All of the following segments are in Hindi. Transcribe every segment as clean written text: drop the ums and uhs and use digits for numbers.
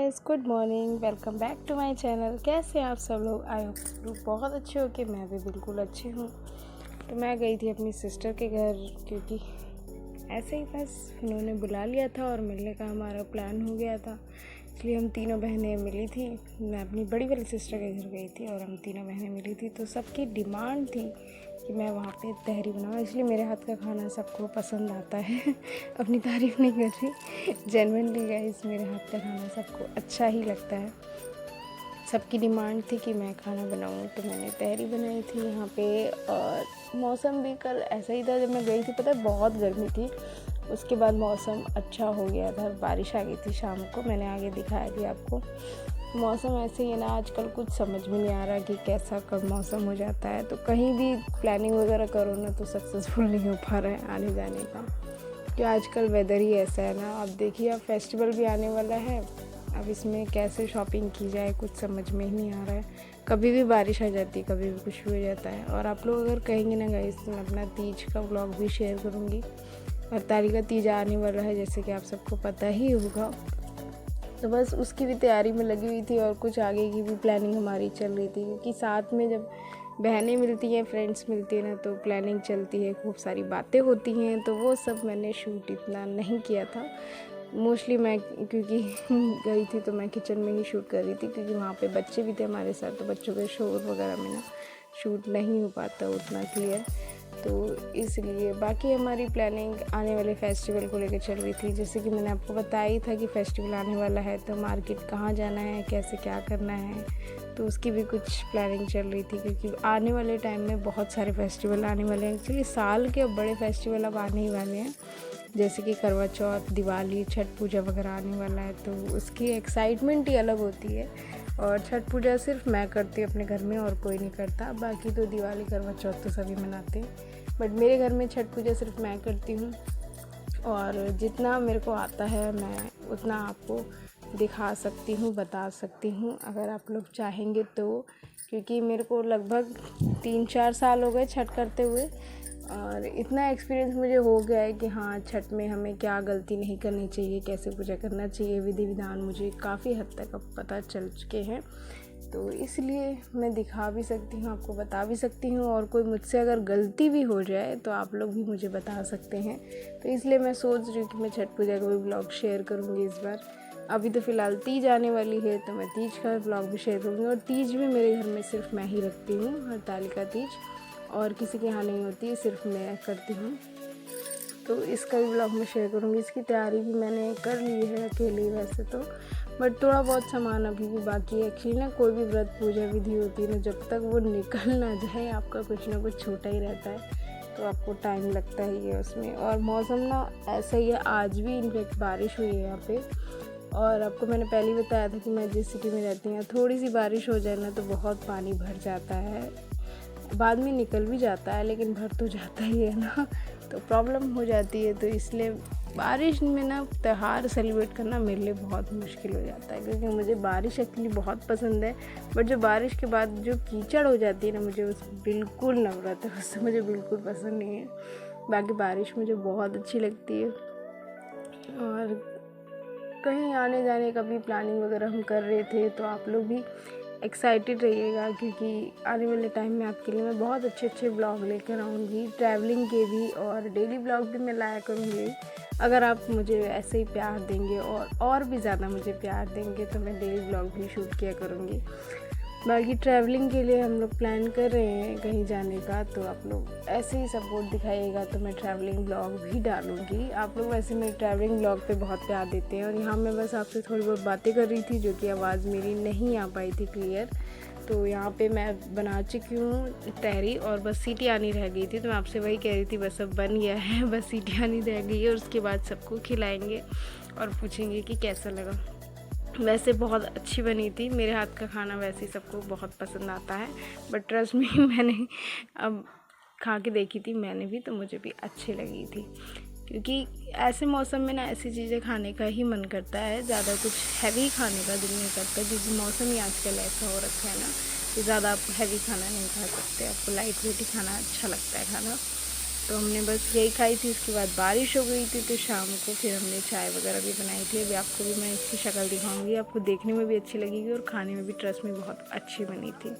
Guys, good morning. Welcome back to my channel. कैसे हैं आप सब लोग? आई होप बहुत अच्छे हो। कि मैं भी बिल्कुल अच्छी हूँ। तो मैं गई थी अपनी सिस्टर के घर, क्योंकि ऐसे ही बस उन्होंने बुला लिया था और मिलने का हमारा प्लान हो गया था। इसलिए हम तीनों बहनें मिली थी। मैं अपनी बड़ी वाली सिस्टर के घर गई थी और हम तीनों बहनें मिली थी। तो सबकी डिमांड थी कि मैं वहाँ पे तहरी बनाऊँ, इसलिए मेरे हाथ का खाना सबको पसंद आता है। अपनी तारीफ़ नहीं कर रही, जेन्युइनली गाइस, मेरे हाथ का खाना सबको अच्छा ही लगता है। सबकी डिमांड थी कि मैं खाना बनाऊँ, तो मैंने तहरी बनाई थी यहाँ पे। और मौसम भी कल ऐसा ही था जब मैं गई थी, पता है बहुत गर्मी थी। उसके बाद मौसम अच्छा हो गया था, बारिश आ गई थी शाम को। मैंने आगे दिखाया भी आपको। मौसम ऐसे ही है ना, आजकल कुछ समझ में नहीं आ रहा कि कैसा कब मौसम हो जाता है। तो कहीं भी प्लानिंग वगैरह करो ना, तो सक्सेसफुल नहीं हो पा रहा है आने जाने का, क्योंकि आजकल वेदर ही ऐसा है ना। अब देखिए, अब फेस्टिवल भी आने वाला है। अब इसमें कैसे शॉपिंग की जाए कुछ समझ में ही नहीं आ रहा है। कभी भी बारिश आ जाती है, कभी भी कुछ भी हो जाता है। और आप लोग अगर कहेंगे ना गाइस, तो मैं अपना तीज का व्लॉग भी शेयर करूँगी। 48 का तीज आने वाला है, जैसे कि आप सबको पता ही होगा। तो बस उसकी भी तैयारी में लगी हुई थी और कुछ आगे की भी प्लानिंग हमारी चल रही थी, क्योंकि साथ में जब बहनें मिलती हैं, फ्रेंड्स मिलती हैं ना, तो प्लानिंग चलती है, खूब सारी बातें होती हैं। तो वो सब मैंने शूट इतना नहीं किया था। मोस्टली मैं क्योंकि गई थी तो मैं किचन में ही शूट कर रही थी, क्योंकि वहाँ पे बच्चे भी थे हमारे साथ। तो बच्चों के शोर वगैरह में ना शूट नहीं हो पाता उतना क्लियर। तो इसलिए बाकी हमारी प्लानिंग आने वाले फेस्टिवल को लेकर चल रही थी। जैसे कि मैंने आपको बताया ही था कि फेस्टिवल आने वाला है, तो मार्केट कहाँ जाना है, कैसे क्या करना है, तो उसकी भी कुछ प्लानिंग चल रही थी। क्योंकि आने वाले टाइम में बहुत सारे फेस्टिवल आने वाले हैं। एक्चुअली साल के बड़े फेस्टिवल अब आने ही वाले हैं, जैसे कि करवा चौथ, दिवाली, छठ पूजा वगैरह आने वाला है। तो उसकी एक्साइटमेंट ही अलग होती है। और छठ पूजा सिर्फ मैं करती हूँ अपने घर में, और कोई नहीं करता। बाकी तो दिवाली, करवा चौथ तो सभी मनाते हैं, बट मेरे घर में छठ पूजा सिर्फ मैं करती हूँ। और जितना मेरे को आता है मैं उतना आपको दिखा सकती हूँ, बता सकती हूँ, अगर आप लोग चाहेंगे तो। क्योंकि मेरे को लगभग 3-4 साल हो गए छठ करते हुए, और इतना एक्सपीरियंस मुझे हो गया है कि हाँ, छठ में हमें क्या गलती नहीं करनी चाहिए, कैसे पूजा करना चाहिए, विधि विधान मुझे काफ़ी हद तक अब पता चल चुके हैं। तो इसलिए मैं दिखा भी सकती हूँ, आपको बता भी सकती हूँ। और कोई मुझसे अगर गलती भी हो जाए तो आप लोग भी मुझे बता सकते हैं। तो इसलिए मैं सोच रही हूँ कि मैं छठ पूजा का भी ब्लॉग शेयर करूँगी इस बार। अभी तो फ़िलहाल तीज आने वाली है, तो मैं तीज का ब्लॉग भी शेयर करूँगी। और तीज भी मेरे घर में सिर्फ मैं ही रखती हूँ, 48 का तीज, और किसी के यहाँ नहीं होती है, सिर्फ मैं करती हूँ। तो इसका भी ब्लॉग मैं शेयर करूँगी। इसकी तैयारी भी मैंने कर ली है अकेले वैसे तो, बट थोड़ा बहुत सामान अभी भी बाकी है। एक्चुअली ना, कोई भी व्रत पूजा विधि होती है ना, जब तक वो निकल ना जाए आपका कुछ ना कुछ छोटा ही रहता है। तो आपको टाइम लगता ही है उसमें। और मौसम ना ऐसा ही है, आज भी इनफेक्ट बारिश हुई है यहाँ पे। और आपको मैंने पहले ही बताया था कि मैं जिस सिटी में रहती हूँ, थोड़ी सी बारिश हो जाए ना तो बहुत पानी भर जाता है। बाद में निकल भी जाता है, लेकिन भर तो जाता ही है ना, तो प्रॉब्लम हो जाती है। तो इसलिए बारिश में ना त्यौहार सेलिब्रेट करना मेरे लिए बहुत मुश्किल हो जाता है, क्योंकि मुझे बारिश एक्चुअली बहुत पसंद है। बट जो बारिश के बाद जो कीचड़ हो जाती है ना, मुझे उस बिल्कुल नफरत है, उससे मुझे बिल्कुल पसंद नहीं है। बाकी बारिश मुझे बहुत अच्छी लगती है। और कहीं आने जाने का भी प्लानिंग वगैरह हम कर रहे थे, तो आप लोग भी एक्साइटेड रहिएगा, क्योंकि आने वाले टाइम में आपके लिए मैं बहुत अच्छे अच्छे ब्लॉग लेकर आऊँगी, ट्रैवलिंग के भी, और डेली ब्लॉग भी मैं लाया करूँगी। अगर आप मुझे ऐसे ही प्यार देंगे और भी ज़्यादा मुझे प्यार देंगे, तो मैं डेली ब्लॉग भी शूट किया करूँगी। बाकी ट्रैवलिंग के लिए हम लोग प्लान कर रहे हैं कहीं जाने का, तो आप लोग ऐसे ही सपोर्ट दिखाइएगा, तो मैं ट्रैवलिंग ब्लॉग भी डालूँगी। आप लोग वैसे मेरे ट्रैवलिंग ब्लॉग पे बहुत प्यार देते हैं। और यहाँ मैं बस आपसे थोड़ी बहुत बातें कर रही थी, जो कि आवाज़ मेरी नहीं आ पाई थी क्लियर। तो यहाँ पे मैं बना चुकी हूँ तहरी, और बस सीटी आनी रह गई थी। तो मैं आपसे वही कह रही थी, बस अब बन गया है, बस सीटी आनी रह गई है, और उसके बाद सबको खिलाएँगे और पूछेंगे कि कैसा लगा। वैसे बहुत अच्छी बनी थी। मेरे हाथ का खाना वैसे ही सबको बहुत पसंद आता है, बट ट्रस्ट में मैंने अब खा के देखी थी मैंने भी, तो मुझे भी अच्छी लगी थी। क्योंकि ऐसे मौसम में ना ऐसी चीज़ें खाने का ही मन करता है, ज़्यादा कुछ हैवी खाने का दिल नहीं करता, क्योंकि मौसम ही आजकल ऐसा हो रखा है ना कि ज़्यादा आप हैवी खाना नहीं खा सकते, आपको लाइट वेट ही खाना अच्छा लगता है खाना। तो हमने बस यही खाई थी। उसके बाद बारिश हो गई थी, तो शाम को फिर हमने चाय वगैरह भी बनाई थी। अभी आपको भी मैं इसकी शक्ल दिखाऊंगी, आपको देखने में भी अच्छी लगेगी और खाने में भी ट्रस्ट में बहुत अच्छी बनी थी।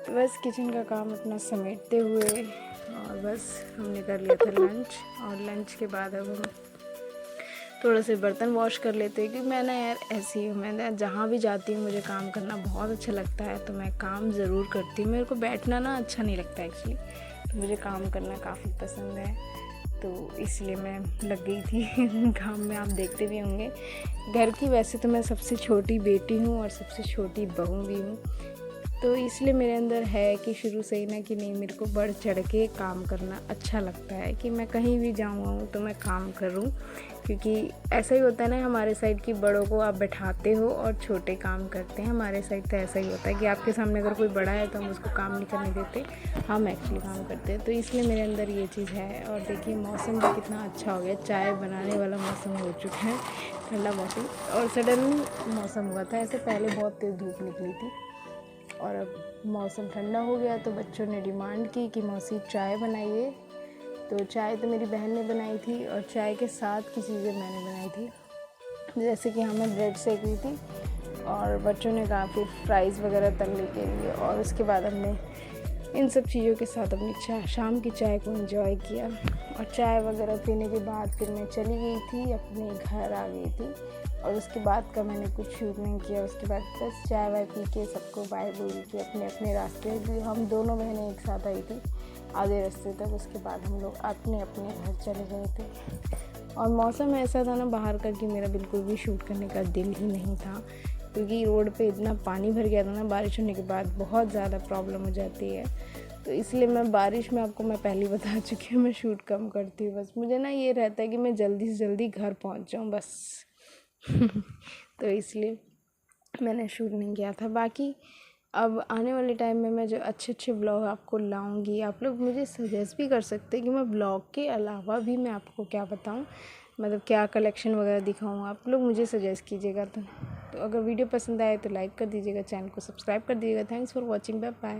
तो बस किचन का काम अपना समेटते हुए और बस हमने कर लिया था लंच। और लंच के बाद अब हम थोड़ा से बर्तन वॉश कर लेते हैं, क्योंकि मैं ना यार ऐसी हूँ, मैं ना जहाँ भी जाती हूँ मुझे काम करना बहुत अच्छा लगता है, तो मैं काम ज़रूर करती हूँ। मेरे को बैठना ना अच्छा नहीं लगता एक्चुअली, तो मुझे काम करना काफ़ी पसंद है, तो इसलिए मैं लग गई थी काम में। आप देखते भी होंगे घर की, वैसे तो मैं सबसे छोटी बेटी हूँ और सबसे छोटी बहू भी हूँ, तो इसलिए मेरे अंदर है कि शुरू से ही ना कि नहीं, मेरे को बढ़ चढ़ के काम करना अच्छा लगता है, कि मैं कहीं भी जाऊँ तो मैं काम करूँ। क्योंकि ऐसा ही होता है ना, हमारे साइड की बड़ों को आप बैठाते हो और छोटे काम करते हैं। हमारे साइड तो ऐसा ही होता है कि आपके सामने अगर कोई बड़ा है तो हम उसको काम नहीं करने देते, हम एक्चुअली काम करते हैं। तो इसलिए मेरे अंदर ये चीज़ है। और देखिए मौसम भी कितना अच्छा हो गया, चाय बनाने वाला मौसम हो चुका है, ठंडा मौसम। और सडनली मौसम हुआ था ऐसे, पहले बहुत तेज़ धूप निकली थी और अब मौसम ठंडा हो गया, तो बच्चों ने डिमांड की कि मौसी चाय बनाइए। तो चाय तो मेरी बहन ने बनाई थी और चाय के साथ की चीज़ें मैंने बनाई थी। जैसे कि हमें ब्रेड सेक ली थी और बच्चों ने कहा फिर फ्राइज़ वगैरह तलने के लिए, और उसके बाद हमने इन सब चीज़ों के साथ अपनी शाम की चाय को एंजॉय किया। और चाय वगैरह पीने के बाद फिर मैं चली गई थी, अपने घर आ गई थी, और उसके बाद का मैंने कुछ शूट नहीं किया। उसके बाद बस चाय वाय पी के सबको बाय बोल के अपने अपने रास्ते, हम दोनों बहनें एक साथ आई थी आधे रास्ते तक। उसके बाद हम लोग अपने अपने घर चले गए थे। और मौसम ऐसा था ना बाहर का कि मेरा बिल्कुल भी शूट करने का दिल ही नहीं था, क्योंकि रोड पे इतना पानी भर गया था ना, बारिश होने के बाद बहुत ज़्यादा प्रॉब्लम हो जाती है। तो इसलिए मैं बारिश में, आपको मैं पहले बता चुकी हूँ, मैं शूट कम करती हूँ। बस मुझे ना ये रहता है कि मैं जल्दी से जल्दी घर पहुँच जाऊँ बस तो इसलिए मैंने शूट नहीं किया था। बाकी अब आने वाले टाइम में मैं जो अच्छे अच्छे ब्लॉग आपको लाऊंगी, आप लोग मुझे सजेस्ट भी कर सकते हैं कि मैं ब्लॉग के अलावा भी मैं आपको क्या बताऊं, मतलब क्या कलेक्शन वगैरह दिखाऊं। आप लोग मुझे सजेस्ट कीजिएगा। तो अगर वीडियो पसंद आए तो लाइक कर दीजिएगा, चैनल को सब्सक्राइब कर दीजिएगा। Thanks for watching, bye bye.